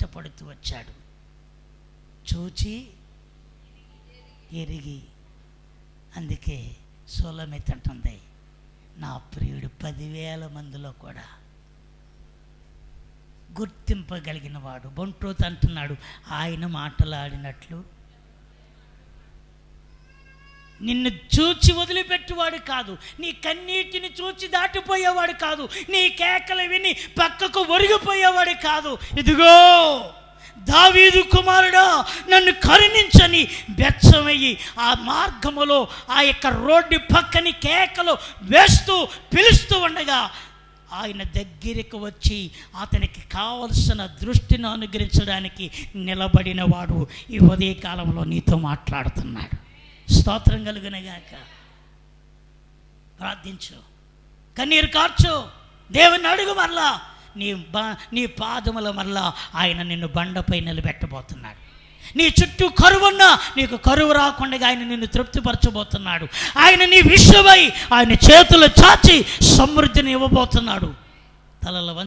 ఇష్టపడుతూ వచ్చాడు. చూచి ఎరిగి. అందుకే సొలొమోతు అంటుంది, నా ప్రియుడు 10,000 మందిలో కూడా గుర్తింపగలిగిన వాడు. బొంట్రోతు అంటున్నాడు, ఆయన మాటలాడినట్లు నిన్ను చూచి వదిలిపెట్టేవాడు కాదు, నీ కన్నీటిని చూచి దాటిపోయేవాడు కాదు, నీ కేకలు విని పక్కకు ఒరిగిపోయేవాడు కాదు. ఇదిగో దావీదు కుమారుడా, నన్ను కరుణించని బెచ్చమయ్యి ఆ మార్గములో ఆ యొక్క రోడ్డు పక్కని కేకలు వేస్తూ పిలుస్తూ ఉండగా ఆయన దగ్గరికి వచ్చి అతనికి కావలసిన దృష్టిని అనుగ్రహించడానికి నిలబడిన వాడు ఈ ఉదయకాలంలో నీతో మాట్లాడుతున్నాడు. స్తోత్రం కలుగునగాక. ప్రార్థించు, కన్నీరు కార్చు, దేవుని అడుగు. మరలా నీ పాదముల మరలా ఆయన నిన్ను బండపై నిలబెట్టబోతున్నాడు. నీ చుట్టూ కరువున్నా నీకు కరువు రాకుండా ఆయన నిన్ను తృప్తిపరచబోతున్నాడు. ఆయన నీ విషయమై ఆయన చేతులు చాచి సమృద్ధిని ఇవ్వబోతున్నాడు. తలల